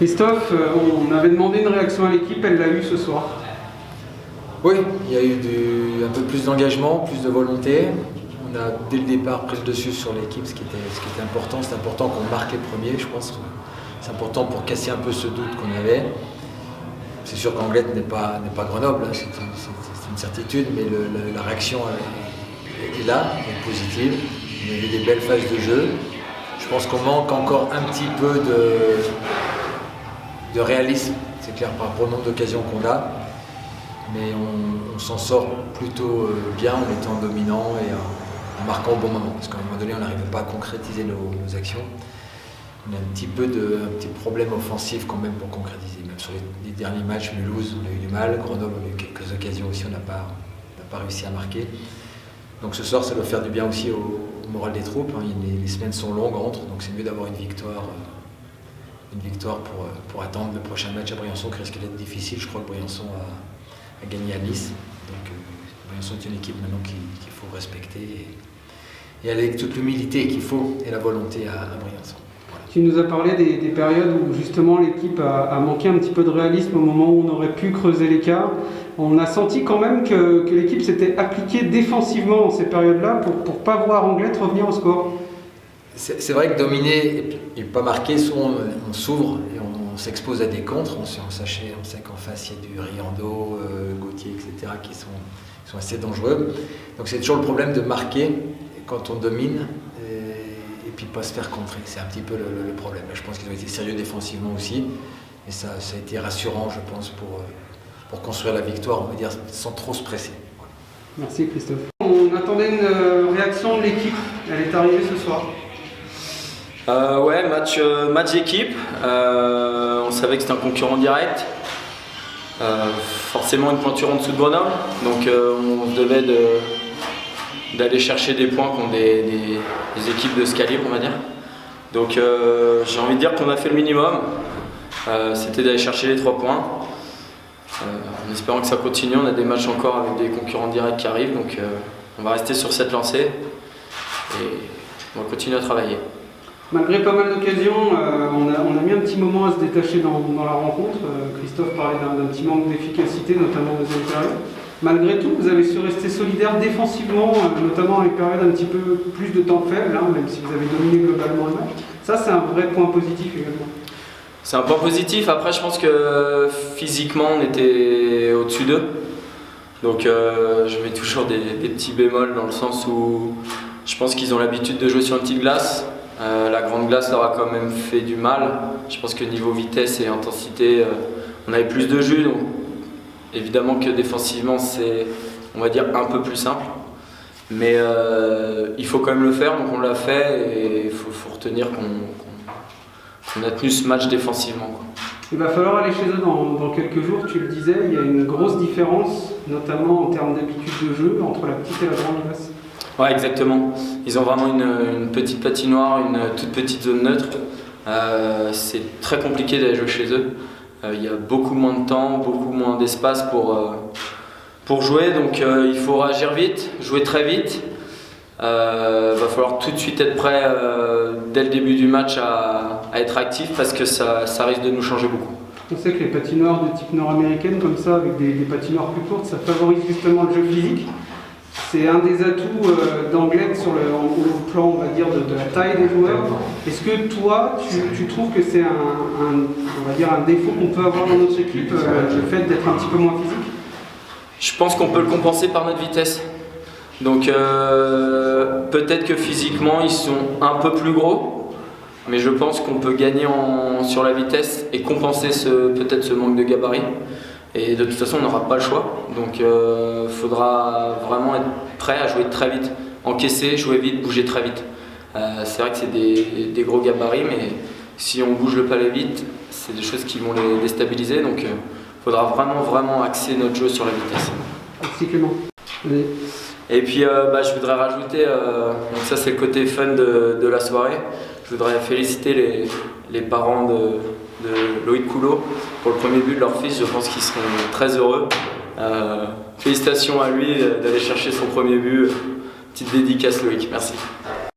Christophe, on avait demandé une réaction à l'équipe, elle l'a eu ce soir. Oui, il y a eu un peu plus d'engagement, plus de volonté. On a dès le départ pris le dessus sur l'équipe, ce qui était important. C'est important qu'on marque les premiers, je pense. C'est important pour casser un peu ce doute qu'on avait. C'est sûr qu'Anglette n'est pas Grenoble, hein, c'est une certitude, mais la réaction est là, elle est positive. On a eu des belles phases de jeu. Je pense qu'on manque encore un petit peu de réalisme, c'est clair, par rapport au nombre d'occasions qu'on a. Mais on s'en sort plutôt bien en étant dominant et en marquant au bon moment. Parce qu'à un moment donné, on n'arrive pas à concrétiser nos actions. On a un petit problème offensif quand même pour concrétiser. Même sur les derniers matchs, Mulhouse, on a eu du mal. Grenoble, on a eu quelques occasions aussi, on n'a pas réussi à marquer. Donc ce soir, ça doit faire du bien aussi au moral des troupes. Hein. Les semaines sont longues entre, donc c'est mieux d'avoir une victoire pour attendre le prochain match à Briançon qui risque d'être difficile. Je crois que Briançon a gagné à Nice. Donc Briançon est une équipe maintenant qu'il faut respecter et aller avec toute l'humilité qu'il faut et la volonté à Briançon. Voilà. Tu nous as parlé des périodes où justement l'équipe a manqué un petit peu de réalisme au moment où on aurait pu creuser l'écart. On a senti quand même que l'équipe s'était appliquée défensivement en ces périodes-là pour ne pas voir Anglette revenir au score. C'est vrai que dominer et pas marquer, souvent on s'ouvre et on s'expose à des contres. On sait qu'en face il y a du Riando, Gauthier, etc. qui sont assez dangereux. Donc c'est toujours le problème de marquer quand on domine et puis pas se faire contrer. C'est un petit peu le problème. Je pense qu'ils ont été sérieux défensivement aussi. Et ça a été rassurant, je pense, pour construire la victoire, on va dire, sans trop se presser. Merci Christophe. On attendait une réaction de l'équipe. Elle est arrivée ce soir. Ouais, match d'équipe. On savait que c'était un concurrent direct. Forcément une pointure en dessous de Grenoble. Donc on se devait d'aller chercher des points contre des équipes de ce calibre, on va dire. Donc j'ai envie de dire qu'on a fait le minimum. C'était d'aller chercher les 3 points. En espérant que ça continue, on a des matchs encore avec des concurrents directs qui arrivent. Donc on va rester sur cette lancée et on va continuer à travailler. Malgré pas mal d'occasions, on a mis un petit moment à se détacher dans la rencontre. Christophe parlait d'un petit manque d'efficacité, notamment en deuxième période. Malgré tout, vous avez su rester solidaire défensivement, notamment avec période un petit peu plus de temps faible, hein, même si vous avez dominé globalement le match. Ça, c'est un vrai point positif également. C'est un point positif. Après, je pense que physiquement, on était au-dessus d'eux. Donc, je mets toujours des petits bémols dans le sens où je pense qu'ils ont l'habitude de jouer sur une petite glace. La grande glace leur a quand même fait du mal. Je pense que niveau vitesse et intensité, on avait plus de jus. Donc évidemment que défensivement, c'est, on va dire, un peu plus simple. Mais il faut quand même le faire, donc on l'a fait et il faut retenir qu'on a tenu ce match défensivement, quoi. Il va falloir aller chez eux dans quelques jours, tu le disais. Il y a une grosse différence, notamment en termes d'habitude de jeu, entre la petite et la grande glace. Ouais, exactement. Ils ont vraiment une petite patinoire, une toute petite zone neutre. C'est très compliqué d'aller jouer chez eux. Il y a beaucoup moins de temps, beaucoup moins d'espace pour jouer. Donc il faut réagir vite, jouer très vite. Va falloir tout de suite être prêt dès le début du match à être actif parce que ça risque de nous changer beaucoup. On sait que les patinoires de type nord-américaine, comme ça, avec des patinoires plus courtes, ça favorise justement le jeu physique. C'est un des atouts d'Anglette au plan, on va dire, de la taille des joueurs. Est-ce que toi, tu trouves que c'est on va dire un défaut qu'on peut avoir dans notre équipe, le fait d'être un petit peu moins physique? Je pense qu'on peut le compenser par notre vitesse. Donc peut-être que physiquement ils sont un peu plus gros, mais je pense qu'on peut gagner sur la vitesse et compenser peut-être ce manque de gabarit. Et de toute façon on n'aura pas le choix, donc faudra vraiment être prêt à jouer très vite, encaisser, jouer vite, bouger très vite. C'est vrai que c'est des gros gabarits, mais si on bouge le palais vite, c'est des choses qui vont les déstabiliser, donc faudra vraiment axer notre jeu sur la vitesse. Merci Clément. Oui. Et puis je voudrais rajouter, donc ça c'est le côté fun de la soirée, je voudrais féliciter les parents de Loïc Coulot pour le premier but de leur fils. Je pense qu'ils seront très heureux. Félicitations à lui d'aller chercher son premier but. Petite dédicace Loïc, merci.